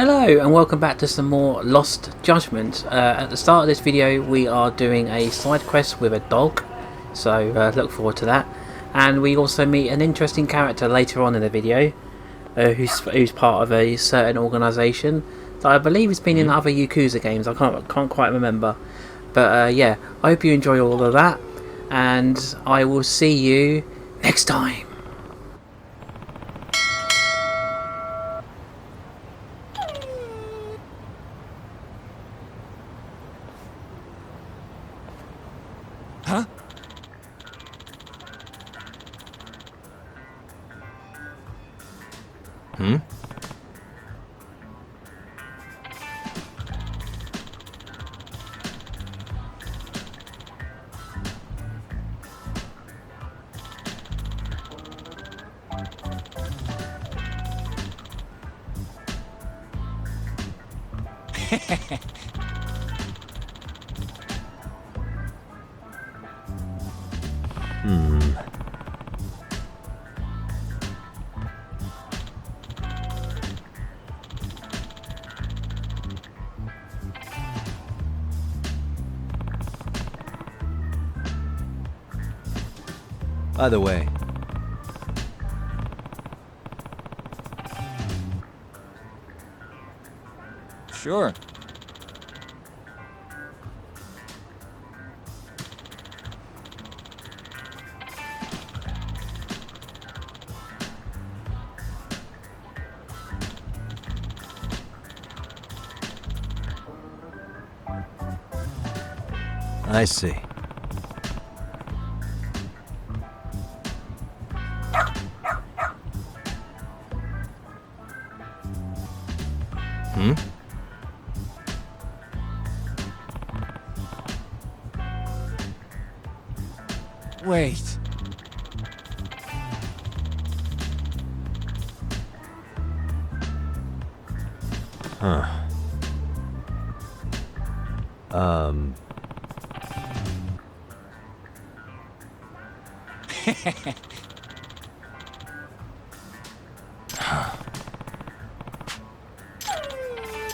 Hello and welcome back to some more Lost Judgment. At the start of this video we are doing a side quest with a dog, so look forward to that. And we also meet an interesting character later on in the video who's part of a certain organisation that I believe has been in other Yakuza games. I can't quite remember. But yeah, I hope you enjoy all of that, and I will see you next time. Huh? Hmm? Either way. Sure. I see. Hmm? Wait. Huh.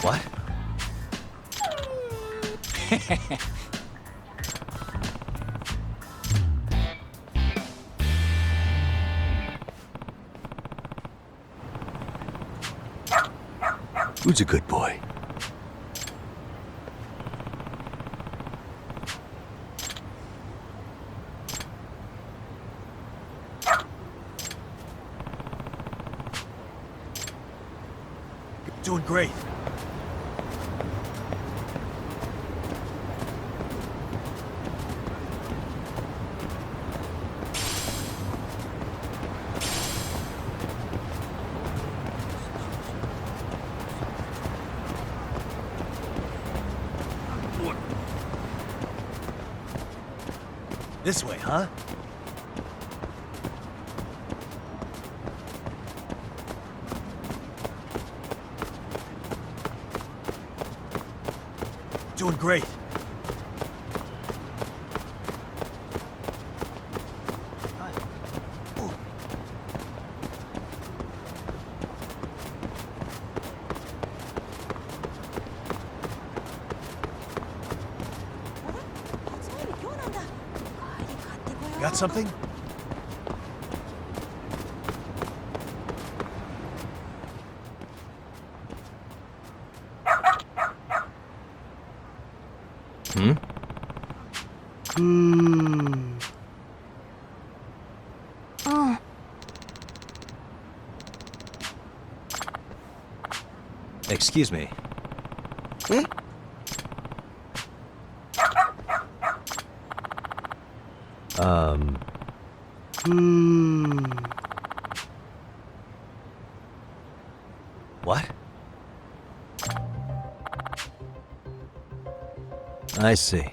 What? Who's a good boy? Doing great. This way, huh? Doing great. Got something? Excuse me. What? I see.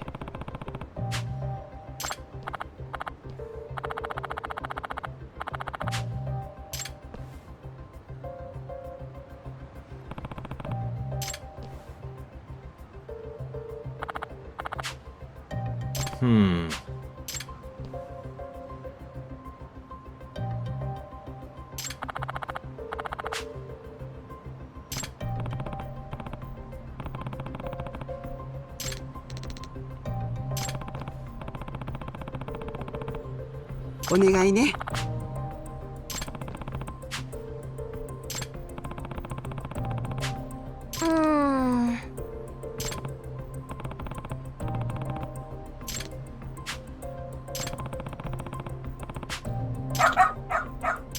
お願いね。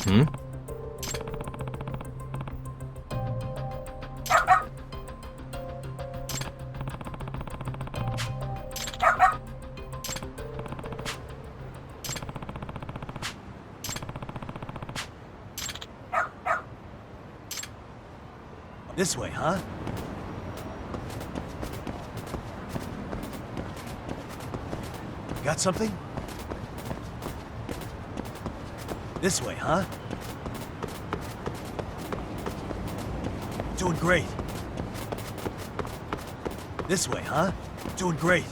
Hmm? This way, huh? Got something? This way, huh? Doing great. This way, huh? Doing great.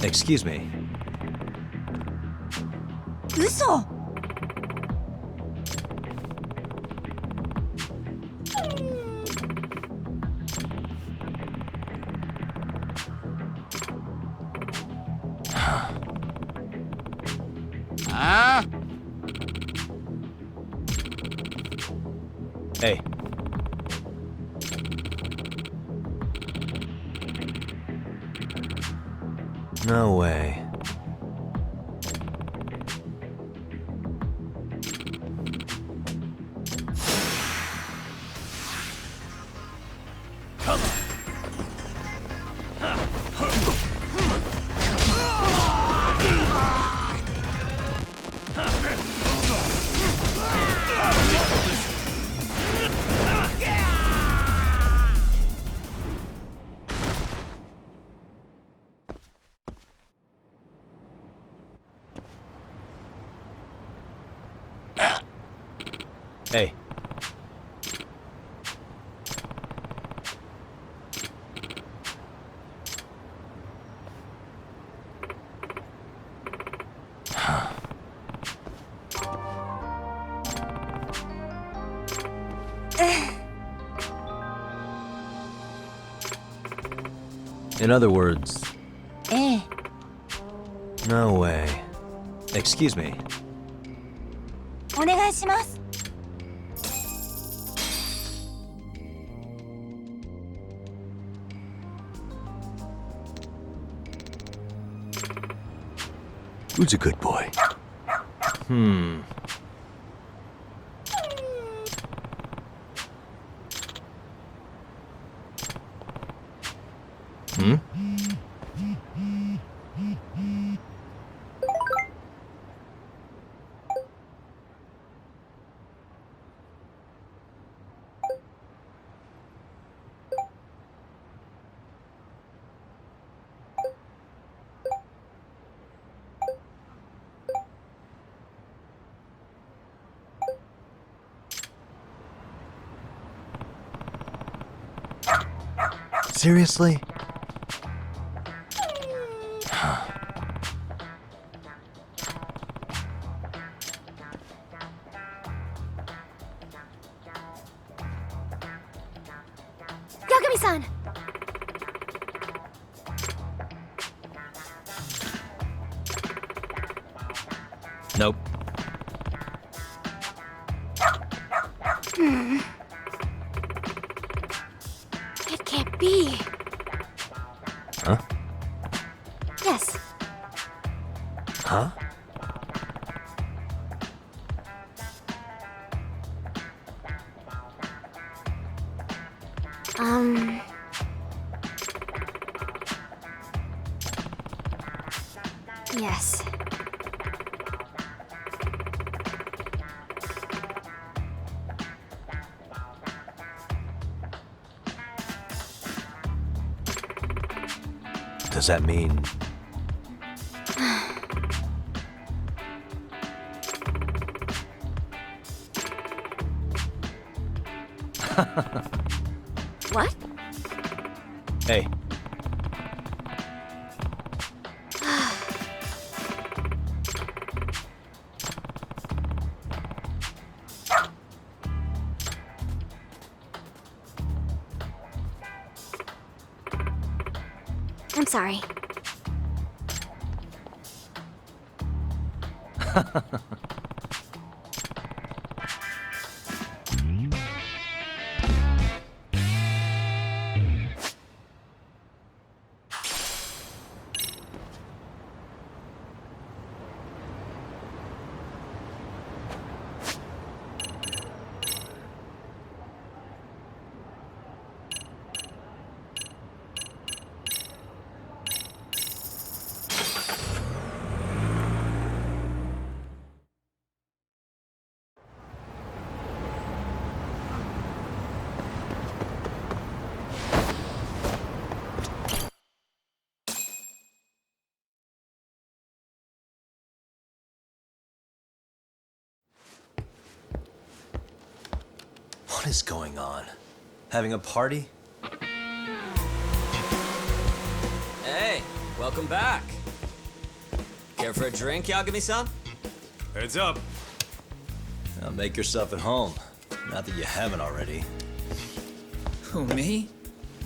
Excuse me. 嘘。Hey. No way. Come on. Hey. In other words, ええ。 no way. Excuse me. お願いします。 Who's a good boy? Hmm. Hmm? Seriously? Yagami-san! Nope. It can't be. Huh? Yes. Huh? Yes. Does that mean... What? Hey. I'm sorry. What is going on? Having a party? Hey, welcome back. Care for a drink, Yagami-san? Heads up. Now make yourself at home. Not that you haven't already. Who, me?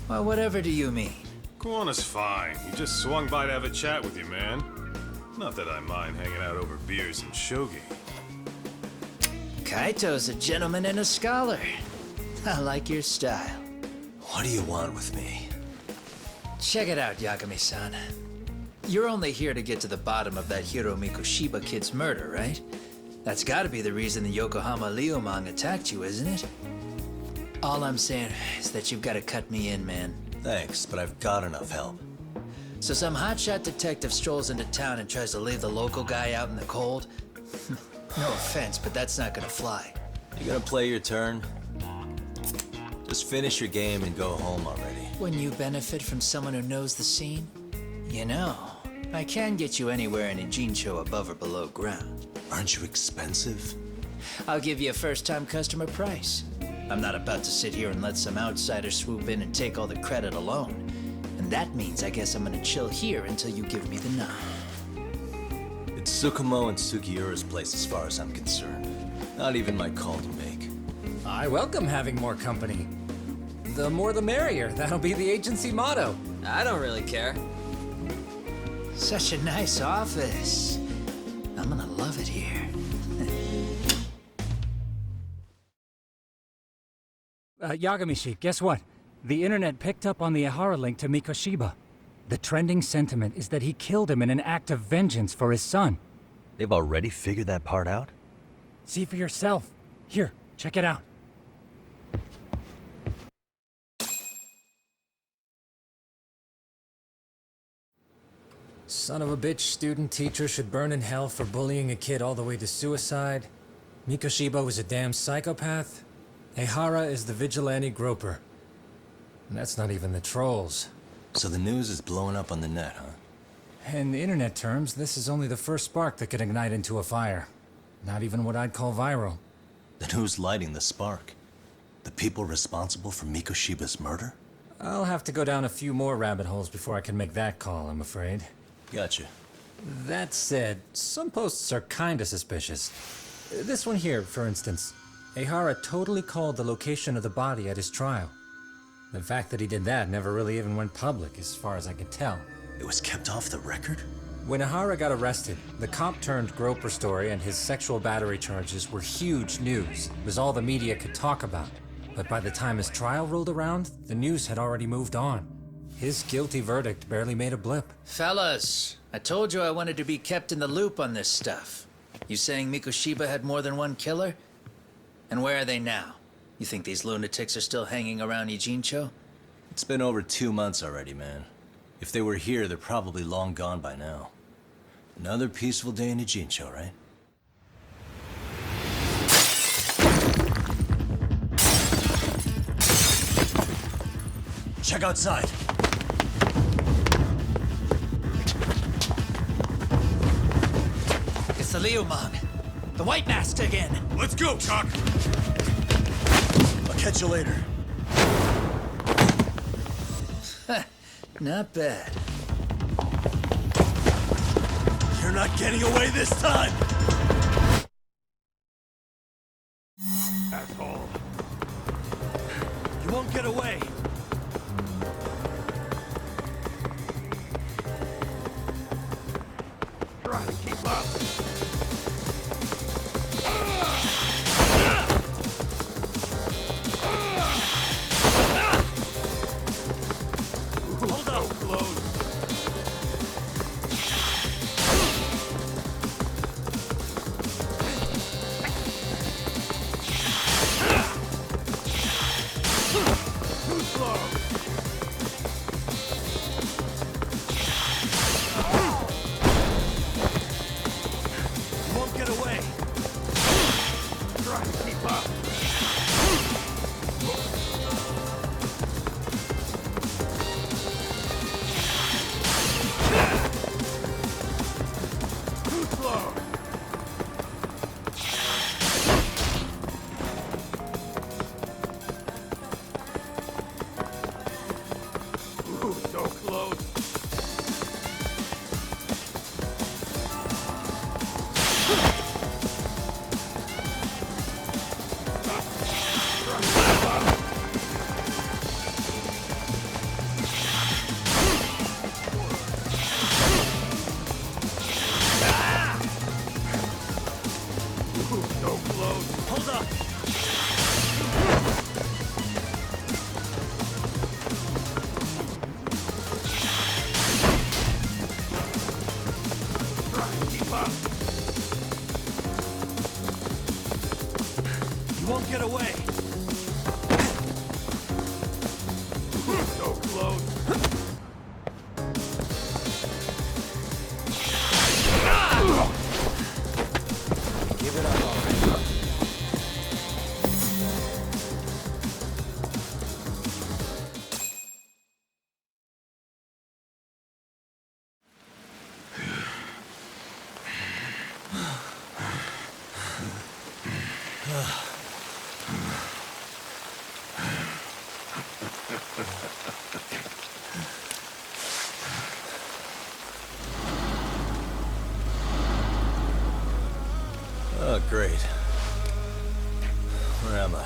Well, whatever do you mean? Kuwana's fine. He just swung by to have a chat with you, man. Not that I mind hanging out over beers and shogi. Kaito's a gentleman and a scholar. I like your style. What do you want with me? Check it out, Yagami-san. You're only here to get to the bottom of that Hiro Mikoshiba kid's murder, right? That's gotta be the reason the Yokohama Liumang attacked you, isn't it? All I'm saying is that you've gotta cut me in, man. Thanks, but I've got enough help. So some hotshot detective strolls into town and tries to leave the local guy out in the cold? No offense, but that's not gonna fly. You gonna play your turn? Just finish your game and go home already. When you benefit from someone who knows the scene? You know, I can get you anywhere in Ijincho above or below ground. Aren't you expensive? I'll give you a first-time customer price. I'm not about to sit here and let some outsider swoop in and take all the credit alone. And that means I guess I'm gonna chill here until you give me the nod. It's Tsukumo and Sugiura's place as far as I'm concerned. Not even my call to make. I welcome having more company. The more the merrier. That'll be the agency motto. I don't really care. Such a nice office. I'm gonna love it here. Yagamishi, guess what? The internet picked up on the Ihara link to Mikoshiba. The trending sentiment is that he killed him in an act of vengeance for his son. They've already figured that part out? See for yourself. Here, check it out. Son of a bitch student teacher should burn in hell for bullying a kid all the way to suicide. Mikoshiba was a damn psychopath. Ehara is the vigilante groper. And that's not even the trolls. So the news is blowing up on the net, huh? In internet terms, this is only the first spark that could ignite into a fire. Not even what I'd call viral. Then who's lighting the spark? The people responsible for Mikoshiba's murder? I'll have to go down a few more rabbit holes before I can make that call, I'm afraid. Gotcha. That said, some posts are kinda suspicious. This one here, for instance. Ehara totally called the location of the body at his trial. The fact that he did that never really even went public, as far as I can tell. It was kept off the record? When Ehara got arrested, the cop-turned-groper story and his sexual battery charges were huge news. It was all the media could talk about. But by the time his trial rolled around, the news had already moved on. His guilty verdict barely made a blip. Fellas, I told you I wanted to be kept in the loop on this stuff. You saying Mikoshiba had more than one killer? And where are they now? You think these lunatics are still hanging around Ijincho? It's been over 2 months already, man. If they were here, they're probably long gone by now. Another peaceful day in Ijincho, right? Check outside. It's the Liumang. The White Mask again. Let's go, Chuck! A Catch you later. Not bad. You're not getting away this time! Asshole. You won't get away! Try to keep up. Hold up! Close. Too slow. You won't get away! Try to keep up. Too slow. Ooh, so close. Ooh, so close. Hold up! Try to keep up. You won't get away! Ooh, so close. Give it up already. Oh, great. Where am I?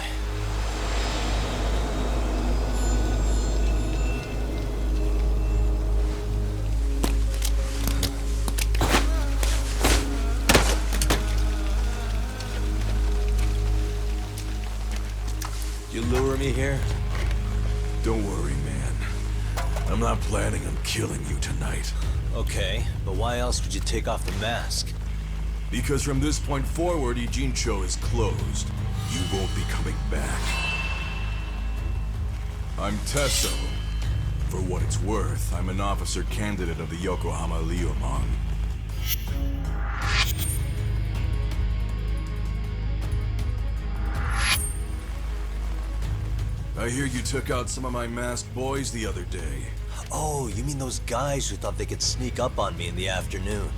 You lure me here? Don't worry, man. I'm not planning on killing you tonight. Okay, but why else would you take off the mask? Because from this point forward, Ijincho is closed. You won't be coming back. I'm Tesso. For what it's worth, I'm an officer candidate of the Yokohama Liumang. I hear you took out some of my masked boys the other day. Oh, you mean those guys who thought they could sneak up on me in the afternoon?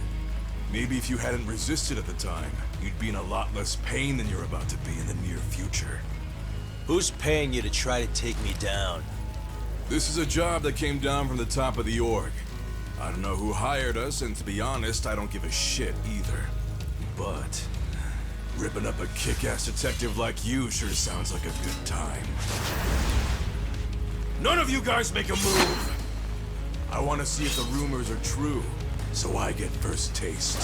Maybe if you hadn't resisted at the time, you'd be in a lot less pain than you're about to be in the near future. Who's paying you to try to take me down? This is a job that came down from the top of the org. I don't know who hired us, and to be honest, I don't give a shit either. But ripping up a kick-ass detective like you sure sounds like a good time. None of you guys make a move! I want to see if the rumors are true, so I get first taste.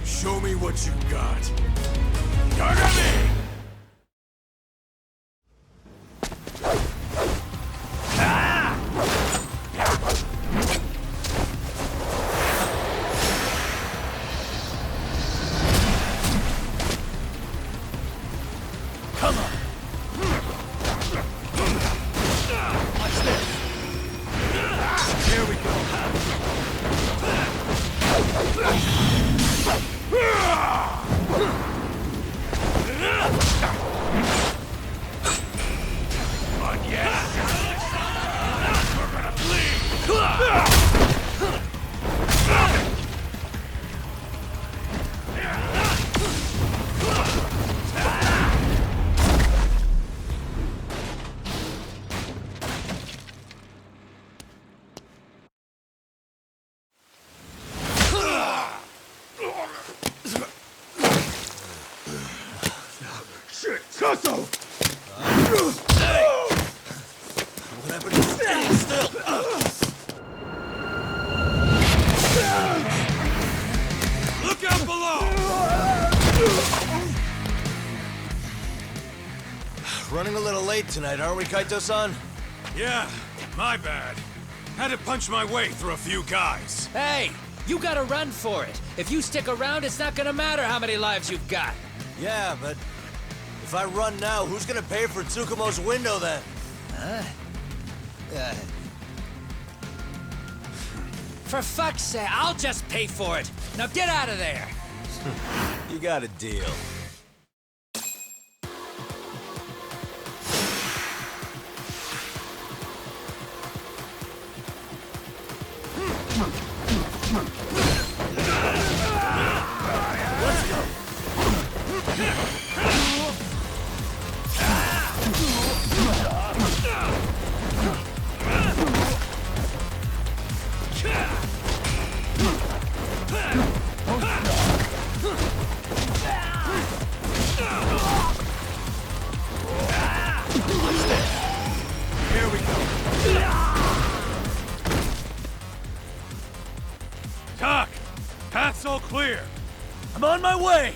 Show me what you got. Yagami! Come on! Watch this! Here we go! late tonight, aren't we, Kaito-san? Yeah, my bad. Had to punch my way through a few guys. Hey, you gotta run for it. If you stick around, it's not gonna matter how many lives you've got. Yeah, but if I run now, who's gonna pay for Tsukumo's window then? For fuck's sake, I'll just pay for it. Now get out of there. You got a deal. Doc, path's all clear. I'm on my way!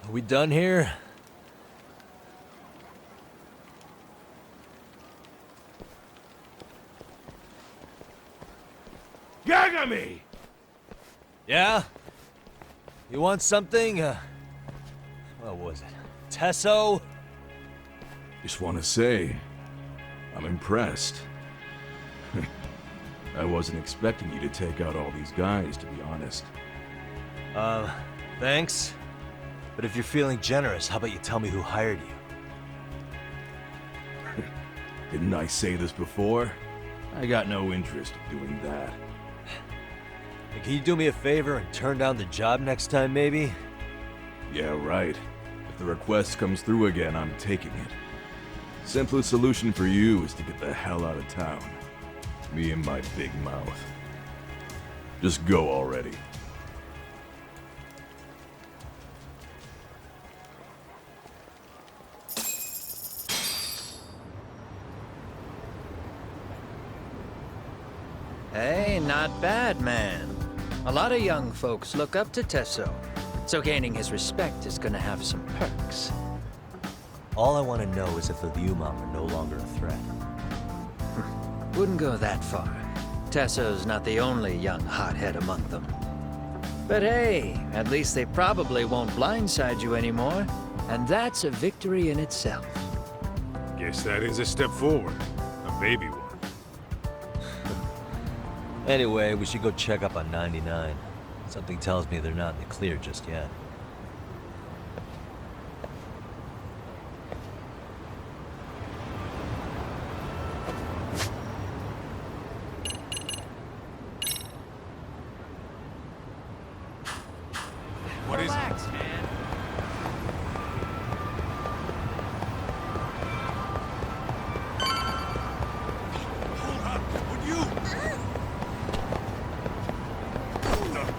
Are we done here? Yagami! Yeah? You want something? What was it? Tesso? Just want to say, I'm impressed. I wasn't expecting you to take out all these guys, to be honest. Thanks. But if you're feeling generous, how about you tell me who hired you? Didn't I say this before? I got no interest in doing that. Hey, can you do me a favor and turn down the job next time, maybe? Yeah, right. If the request comes through again, I'm taking it. Simplest solution for you is to get the hell out of town. Me and my big mouth. Just go already. Hey, not bad, man. A lot of young folks look up to Tesso, so gaining his respect is gonna have some perks. All I want to know is if the Liumang are no longer a threat. Wouldn't go that far. Tesso's not the only young hothead among them. But hey, at least they probably won't blindside you anymore, and that's a victory in itself. Guess that is a step forward. A baby one. Anyway, we should go check up on 99. Something tells me they're not in the clear just yet. What is it? Relax, man. Hold up! Would you? Hold up!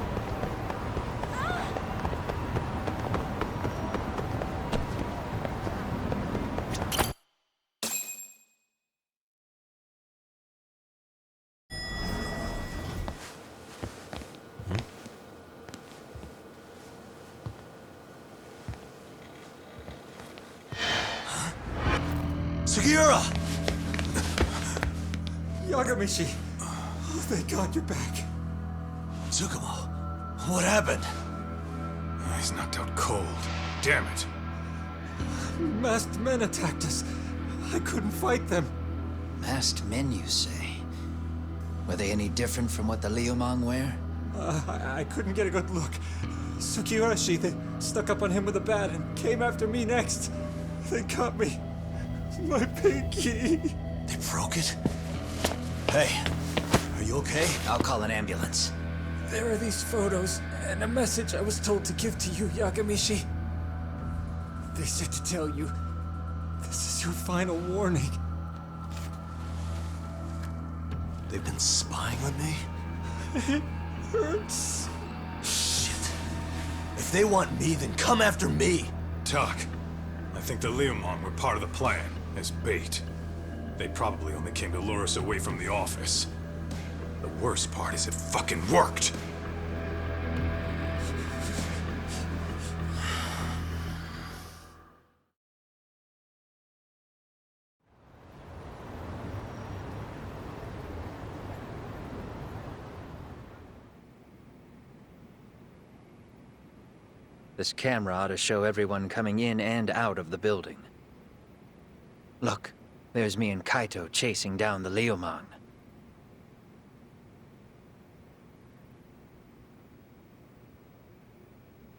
Sugiura! Yagamishi! Oh, thank God you're back. Tsukumo, what happened? He's knocked out cold. Damn it. Masked men attacked us. I couldn't fight them. Masked men, you say? Were they any different from what the Liumang wear? I couldn't get a good look. Sukiurashi, they stuck up on him with a bat and came after me next. They caught me. My pinky. They broke it? Hey, are you okay? I'll call an ambulance. There are these photos and a message I was told to give to you, Yagamishi. They said to tell you, this is your final warning. They've been spying on me? It hurts. Shit. If they want me, then come after me! Talk. I think the Liumang were part of the plan, as bait. They probably only came to lure us away from the office. The worst part is it fucking worked! This camera ought to show everyone coming in and out of the building. Look, there's me and Kaito chasing down the Liumang.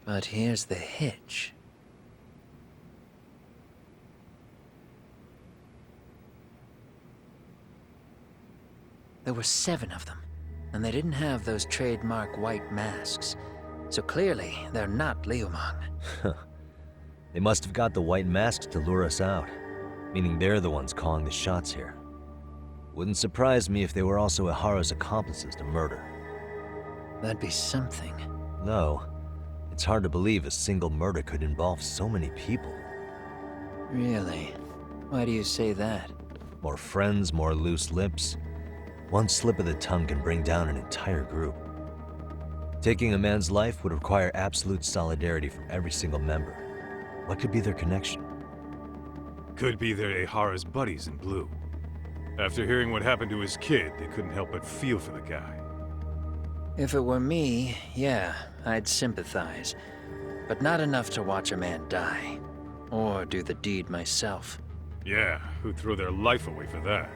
But here's the hitch. There were 7 of them, and they didn't have those trademark white masks. So clearly, they're not Liumang. They must have got the white masks to lure us out, meaning they're the ones calling the shots here. Wouldn't surprise me if they were also Ihara's accomplices to murder. That'd be something. Though, it's hard to believe a single murder could involve so many people. Really? Why do you say that? More friends, more loose lips. One slip of the tongue can bring down an entire group. Taking a man's life would require absolute solidarity from every single member. What could be their connection? Could be they're Ihara's buddies in blue. After hearing what happened to his kid, they couldn't help but feel for the guy. If it were me, yeah, I'd sympathize. But not enough to watch a man die. Or do the deed myself. Yeah, who'd throw their life away for that?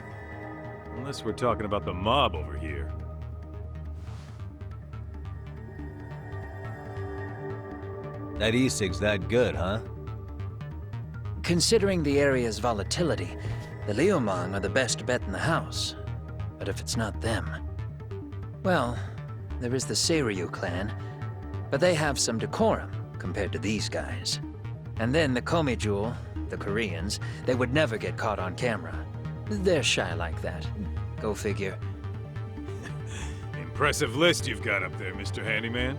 Unless we're talking about the mob over here. That e-cig's that good, huh? Considering the area's volatility, the Liumang are the best bet in the house. But if it's not them... Well, there is the Seiryu clan, but they have some decorum compared to these guys. And then the Komijul, the Koreans, they would never get caught on camera. They're shy like that. Go figure. Impressive list you've got up there, Mr. Handyman.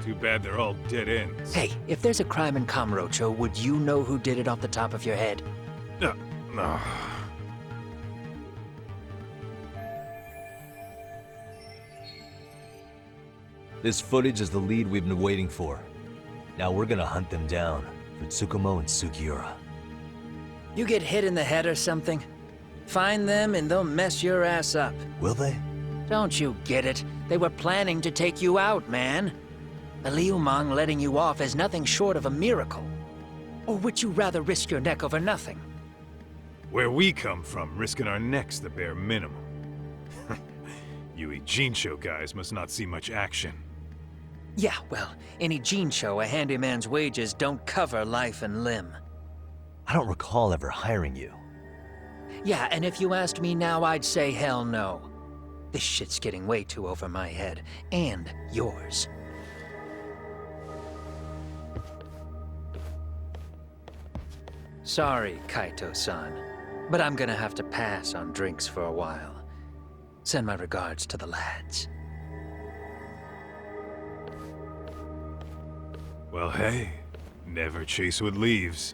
Too bad they're all dead ends. Hey, if there's a crime in Kamurocho, would you know who did it off the top of your head? No. This footage is the lead we've been waiting for. Now we're gonna hunt them down for Tsukumo and Sugiura. You get hit in the head or something? Find them and they'll mess your ass up. Will they? Don't you get it? They were planning to take you out, man. The Liumang letting you off is nothing short of a miracle. Or would you rather risk your neck over nothing? Where we come from, risking our necks the bare minimum. You Jinsho guys must not see much action. Yeah, well, in Jinsho, a handyman's wages don't cover life and limb. I don't recall ever hiring you. Yeah, and if you asked me now, I'd say hell no. This shit's getting way too over my head. And yours. Sorry, Kaito-san, but I'm gonna have to pass on drinks for a while. Send my regards to the lads. Well, hey, never chase what leaves.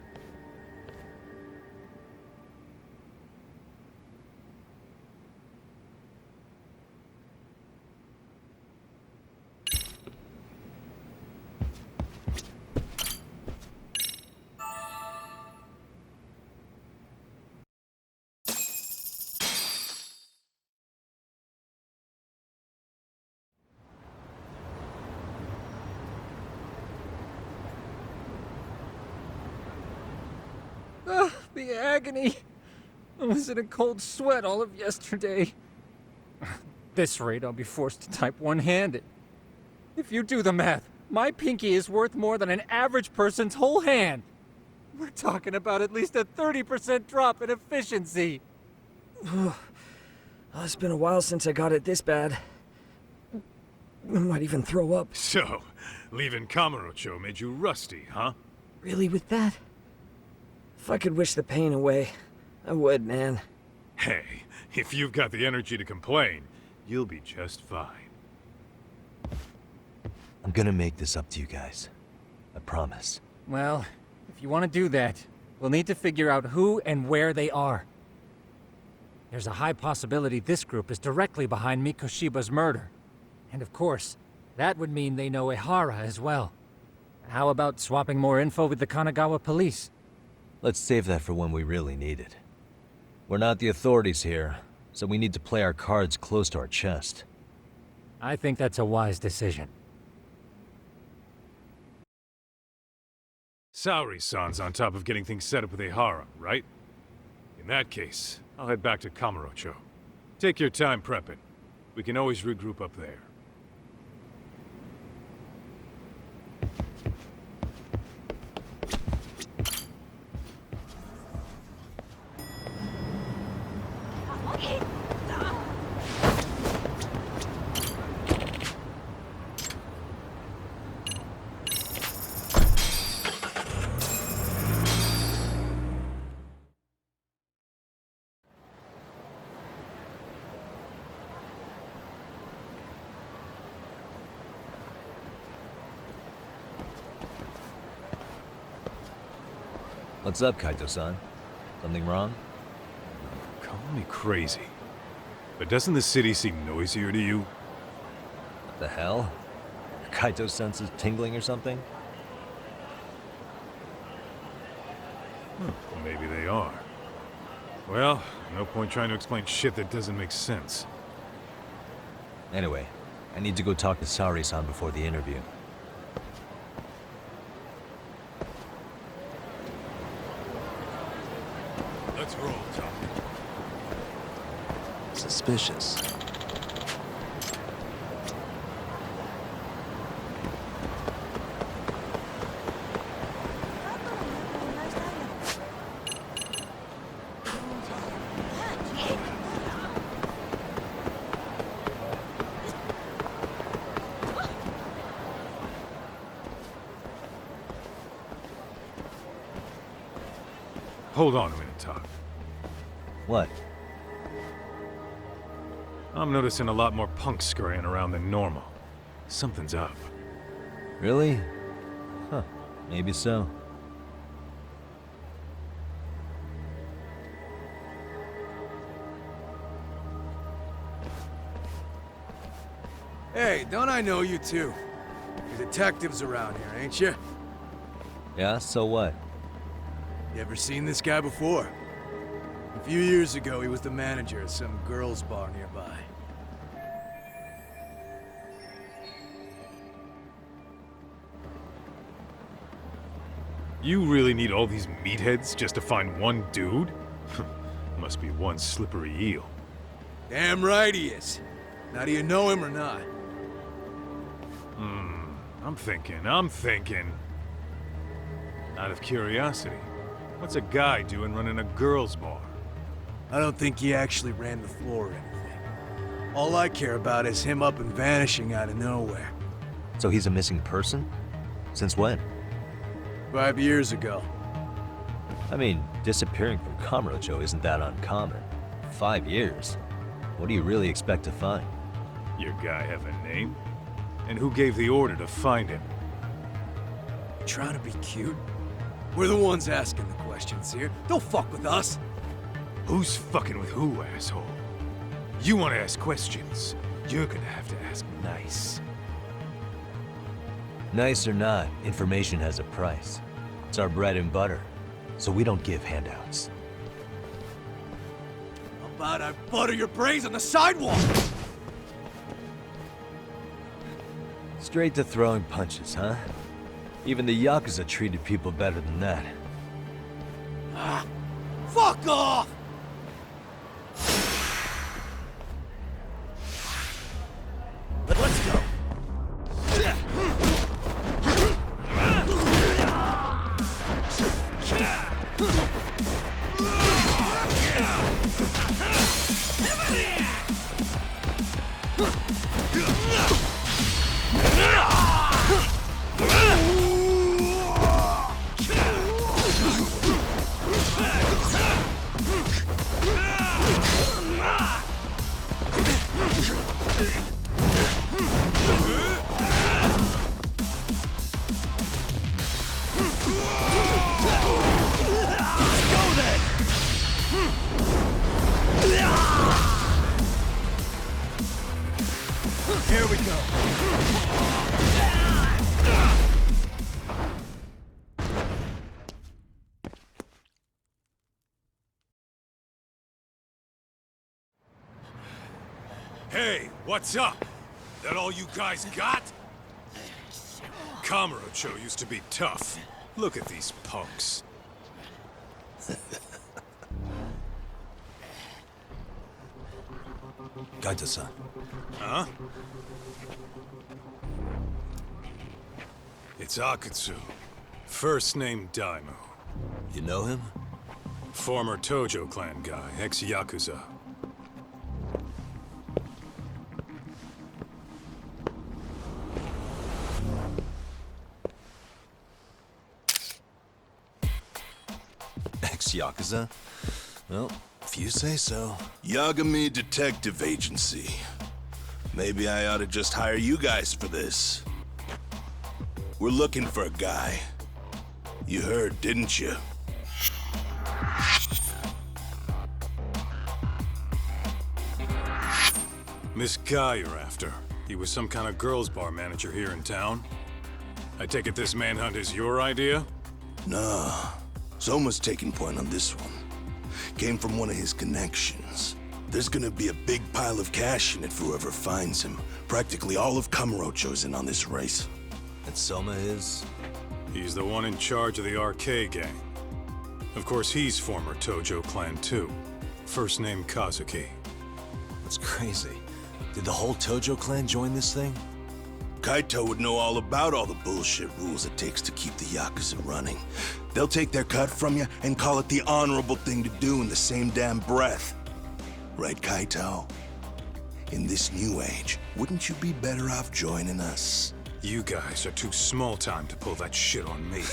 The agony! I was in a cold sweat all of yesterday. At this rate, I'll be forced to type one-handed. If you do the math, my pinky is worth more than an average person's whole hand. We're talking about at least a 30% drop in efficiency. It's been a while since I got it this bad. I might even throw up. So, leaving Kamurocho made you rusty, huh? Really with that? If I could wish the pain away, I would, man. Hey, if you've got the energy to complain, you'll be just fine. I'm gonna make this up to you guys. I promise. Well, if you want to do that, we'll need to figure out who and where they are. There's a high possibility this group is directly behind Mikoshiba's murder. And of course, that would mean they know Ehara as well. How about swapping more info with the Kanagawa police? Let's save that for when we really need it. We're not the authorities here, so we need to play our cards close to our chest. I think that's a wise decision. Saori-san's on top of getting things set up with Ehara, right? In that case, I'll head back to Kamurocho. Take your time prepping. We can always regroup up there. What's up, Kaito-san? Something wrong? Call me crazy, but doesn't the city seem noisier to you? What the hell? Are Kaito's senses tingling or something? Maybe they are. Well, no point trying to explain shit that doesn't make sense. Anyway, I need to go talk to Saori-san before the interview. Let's roll, Tom. Suspicious. Hold on a minute, Todd. What? I'm noticing a lot more punks scurrying around than normal. Something's up. Really? Huh. Maybe so. Hey, don't I know you too? You're detectives around here, ain't you? Yeah, so what? You ever seen this guy before? A few years ago, he was the manager at some girls' bar nearby. You really need all these meatheads just to find one dude? Must be one slippery eel. Damn right he is. Now, do you know him or not? I'm thinking. Out of curiosity, what's a guy doing running a girls' bar? I don't think he actually ran the floor or anything. All I care about is him up and vanishing out of nowhere. So he's a missing person? Since when? 5 years ago. I mean, disappearing from Kamurocho isn't that uncommon. 5 years? What do you really expect to find? Your guy have a name? And who gave the order to find him? Trying to be cute? We're the ones asking the questions here. Don't fuck with us. Who's fucking with who, asshole? You want to ask questions? You're gonna have to ask nice. Nice or not, information has a price. It's our bread and butter, so we don't give handouts. How about I butter your brains on the sidewalk? Straight to throwing punches, huh? Even the Yakuza treated people better than that. Fuck off! Let's go. Here we go. Hey, what's up? That all you guys got? Kamurocho used to be tough. Look at these punks. Gaito-san. Huh? It's Akutsu. First name Daimyo. You know him? Former Tojo clan guy, ex-Yakuza. Ex-Yakuza? Well, if you say so. Yagami Detective Agency. Maybe I ought to just hire you guys for this. We're looking for a guy. You heard, didn't you? This guy you're after, he was some kind of girls' bar manager here in town? I take it this manhunt is your idea? Nah. Soma's taking point on this one. Came from one of his connections. There's gonna be a big pile of cash in it for whoever finds him. Practically all of Kamurocho's in on this race. And Soma is? He's the one in charge of the RK gang. Of course, he's former Tojo clan too. First name Kazuki. That's crazy. Did the whole Tojo clan join this thing? Kaito would know all about all the bullshit rules it takes to keep the Yakuza running. They'll take their cut from you and call it the honorable thing to do in the same damn breath. Right, Kaito? In this new age, wouldn't you be better off joining us? You guys are too small time to pull that shit on me.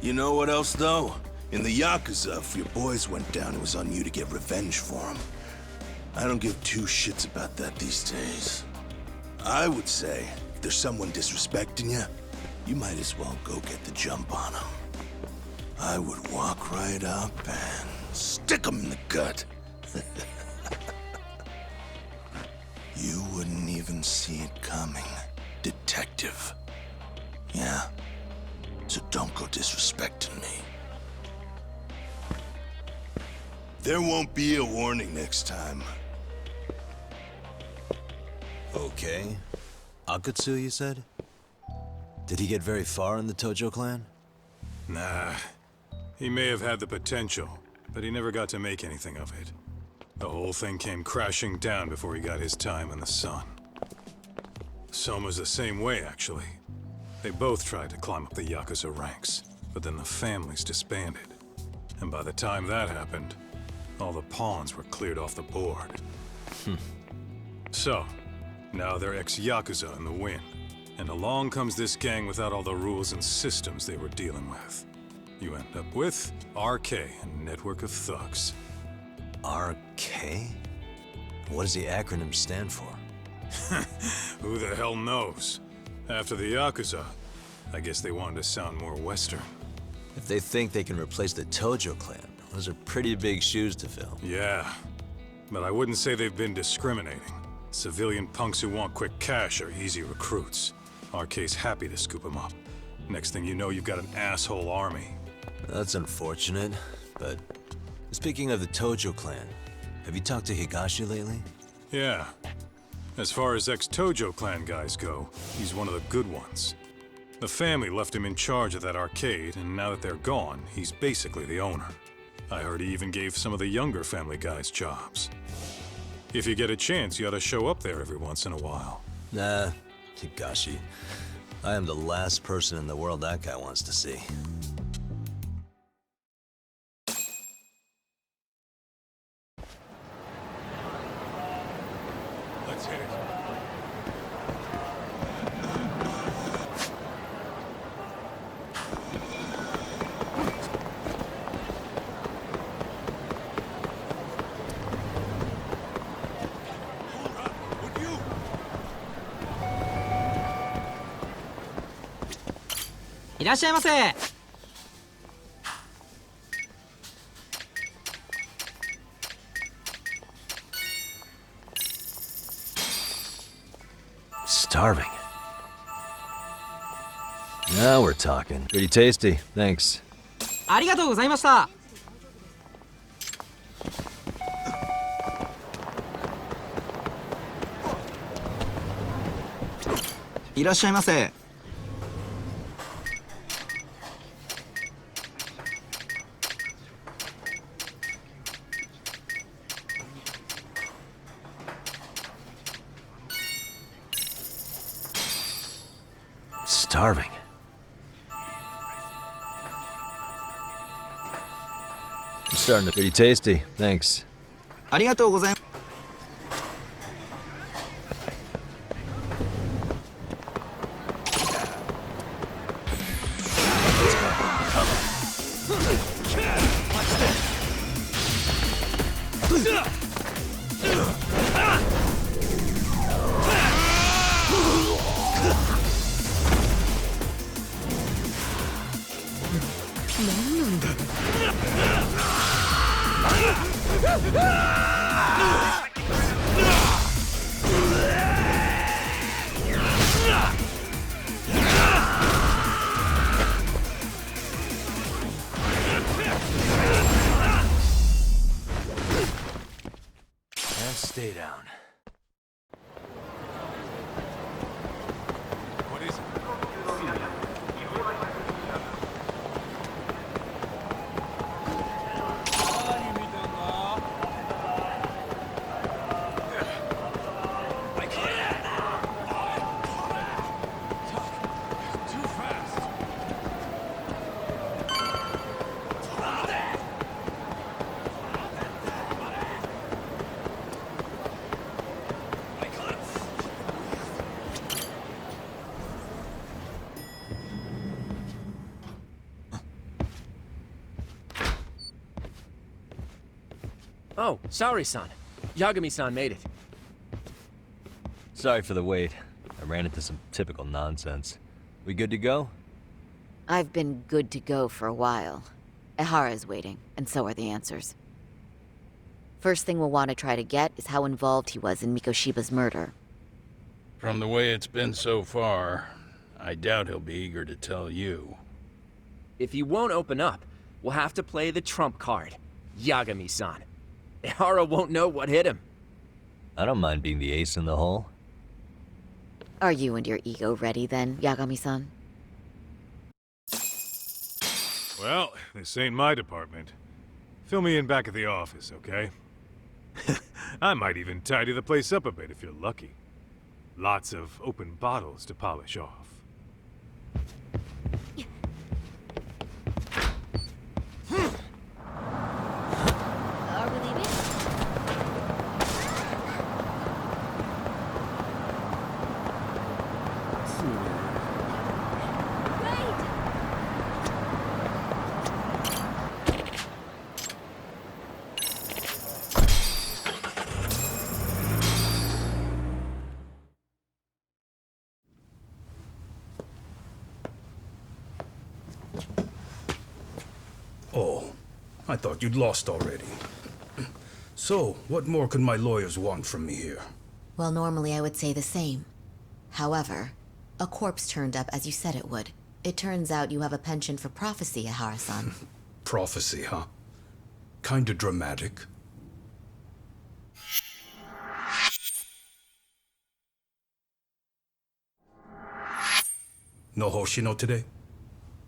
You know what else, though? In the Yakuza, if your boys went down, it was on you to get revenge for them. I don't give two shits about that these days. I would say, if there's someone disrespecting you, you might as well go get the jump on them. I would walk right up and stick them in the gut. You wouldn't even see it coming, detective. Yeah? So don't go disrespecting me. There won't be a warning next time. Okay. Akatsu, you said? Did he get very far in the Tojo clan? Nah. He may have had the potential, but he never got to make anything of it. The whole thing came crashing down before he got his time in the sun. Soma's the same way, actually. They both tried to climb up the Yakuza ranks, but then the families disbanded. And by the time that happened, all the pawns were cleared off the board. So, now they're ex-Yakuza in the wind. And along comes this gang without all the rules and systems they were dealing with. You end up with RK, a network of thugs. RK? What does the acronym stand for? Who the hell knows? After the Yakuza, I guess they wanted to sound more Western. If they think they can replace the Tojo clan, those are pretty big shoes to fill. Yeah, but I wouldn't say they've been discriminating. Civilian punks who want quick cash are easy recruits. RK's happy to scoop them up. Next thing you know, you've got an asshole army. That's unfortunate, but speaking of the Tojo clan, have you talked to Higashi lately? Yeah. As far as ex-Tojo clan guys go, he's one of the good ones. The family left him in charge of that arcade, and now that they're gone, he's basically the owner. I heard he even gave some of the younger family guys jobs. If you get a chance, you ought to show up there every once in a while. Nah, Higashi. I am the last person in the world that guy wants to see. Let's hit it. Starving. Now we're talking. Pretty tasty, thanks. ありがとうございました。いらっしゃいませ。Starving. I'm starting to pretty tasty, thanks. ありがとうございます。And stay down. What is it? Oh, sorry-san. Yagami-san made it. Sorry for the wait. I ran into some typical nonsense. We good to go? I've been good to go for a while. Ehara's waiting, and so are the answers. First thing we'll want to try to get is how involved he was in Mikoshiba's murder. From the way it's been so far, I doubt he'll be eager to tell you. If he won't open up, we'll have to play the trump card. Yagami-san. Ehara won't know what hit him. I don't mind being the ace in the hole. Are you and your ego ready then, Yagami-san? Well, this ain't my department. Fill me in back at the office, okay? I might even tidy the place up a bit if you're lucky. Lots of open bottles to polish off. Are we leaving? Oh, I thought you'd lost already. So, what more could my lawyers want from me here? Well, normally I would say the same. However, a corpse turned up as you said it would. It turns out you have a penchant for prophecy, Ehara-san. Prophecy, huh? Kinda dramatic. No Hoshino today?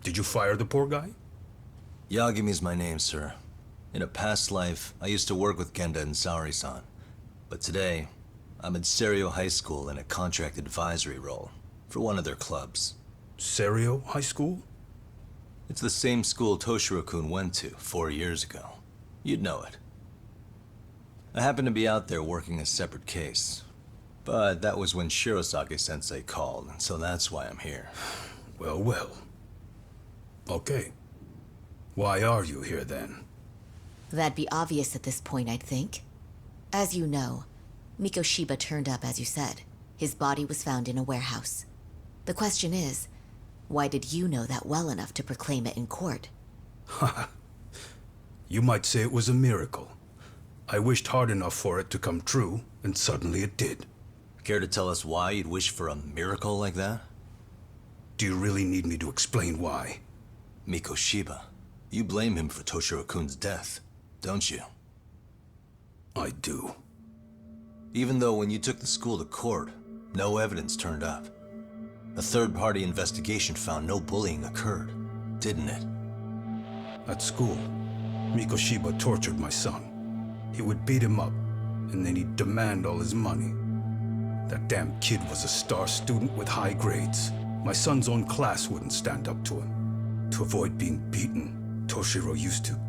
Did you fire the poor guy? Yagami's my name, sir. In a past life, I used to work with Genda and Saori-san. But today, I'm at Serio High School in a contract advisory role for one of their clubs. Serio High School? It's the same school Toshiro-kun went to 4 years ago. You'd know it. I happened to be out there working a separate case. But that was when Shirosake-sensei called, and so that's why I'm here. Well, well. Okay. Why are you here then? That'd be obvious at this point, I'd think. As you know, Mikoshiba turned up as you said. His body was found in a warehouse. The question is, why did you know that well enough to proclaim it in court? Haha. You might say it was a miracle. I wished hard enough for it to come true, and suddenly it did. Care to tell us why you'd wish for a miracle like that? Do you really need me to explain why? Mikoshiba. You blame him for Toshiro-kun's death, don't you? I do. Even though when you took the school to court, no evidence turned up. A third-party investigation found no bullying occurred, didn't it? At school, Mikoshiba tortured my son. He would beat him up, and then he'd demand all his money. That damn kid was a star student with high grades. My son's own class wouldn't stand up to him. To avoid being beaten, Toshiro used to.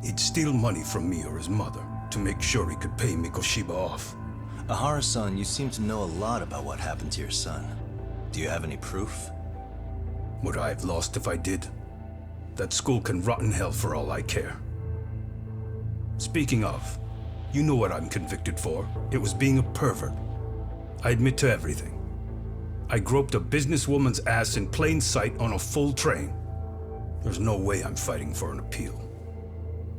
He'd steal money from me or his mother to make sure he could pay Mikoshiba off. Ehara-san, you seem to know a lot about what happened to your son. Do you have any proof? Would I have lost if I did? That school can rot in hell for all I care. Speaking of, you know what I'm convicted for. It was being a pervert. I admit to everything. I groped a businesswoman's ass in plain sight on a full train. There's no way I'm fighting for an appeal.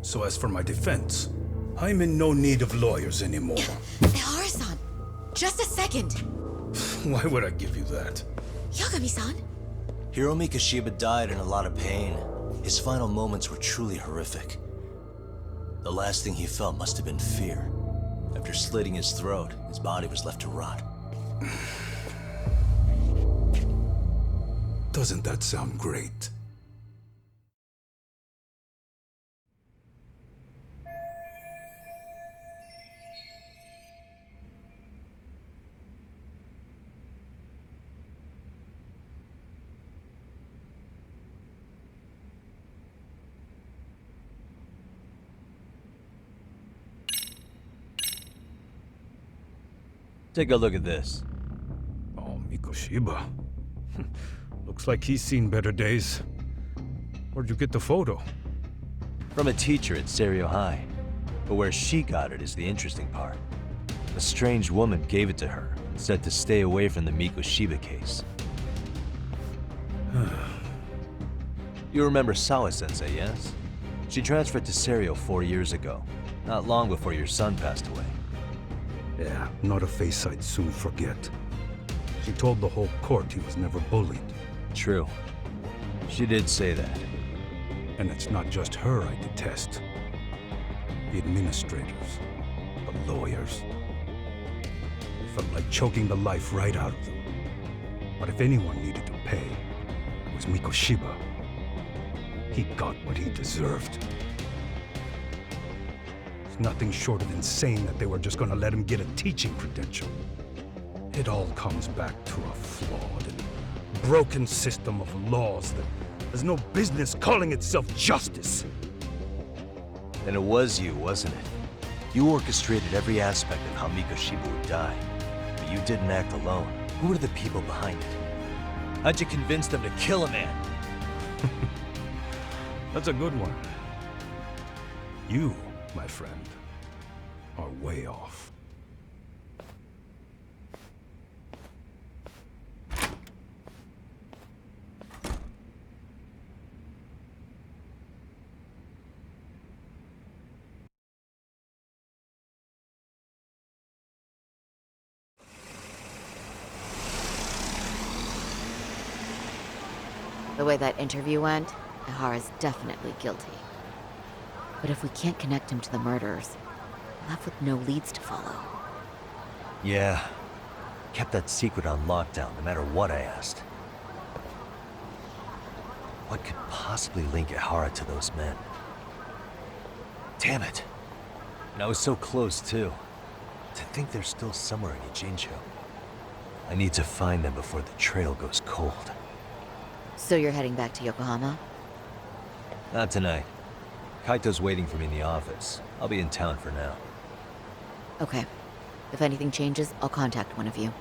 So as for my defense, I'm in no need of lawyers anymore. Ehara-san, just a second. Why would I give you that? Yagami-san? Hiro Mikoshiba died in a lot of pain. His final moments were truly horrific. The last thing he felt must have been fear. After slitting his throat, his body was left to rot. Doesn't that sound great? Take a look at this. Oh, Mikoshiba. Looks like he's seen better days. Where'd you get the photo? From a teacher at Serio High. But where she got it is the interesting part. A strange woman gave it to her and said to stay away from the Mikoshiba case. You remember Sawa-sensei, yes? She transferred to Serio 4 years ago, not long before your son passed away. Yeah, not a face I'd soon forget. She told the whole court he was never bullied. True. She did say that. And it's not just her I detest. The administrators, the lawyers. It felt like choking the life right out of them. But if anyone needed to pay, it was Mikoshiba. He got what he deserved. It's nothing short of insane that they were just gonna let him get a teaching credential. It all comes back to a flawed and broken system of laws that has no business calling itself justice. And it was you, wasn't it? You orchestrated every aspect of how Mikoshiba would die. But you didn't act alone. Who were the people behind it? How'd you convince them to kill a man? That's a good one. You, my friend, are way off. The way that interview went, Ihara's definitely guilty. But if we can't connect him to the murderers, we're left with no leads to follow. Yeah. Kept that secret on lockdown, no matter what I asked. What could possibly link Ihara to those men? Damn it. And I was so close, too. To think they're still somewhere in Ijincho. I need to find them before the trail goes cold. So you're heading back to Yokohama? Not tonight. Kaito's waiting for me in the office. I'll be in town for now. Okay. If anything changes, I'll contact one of you.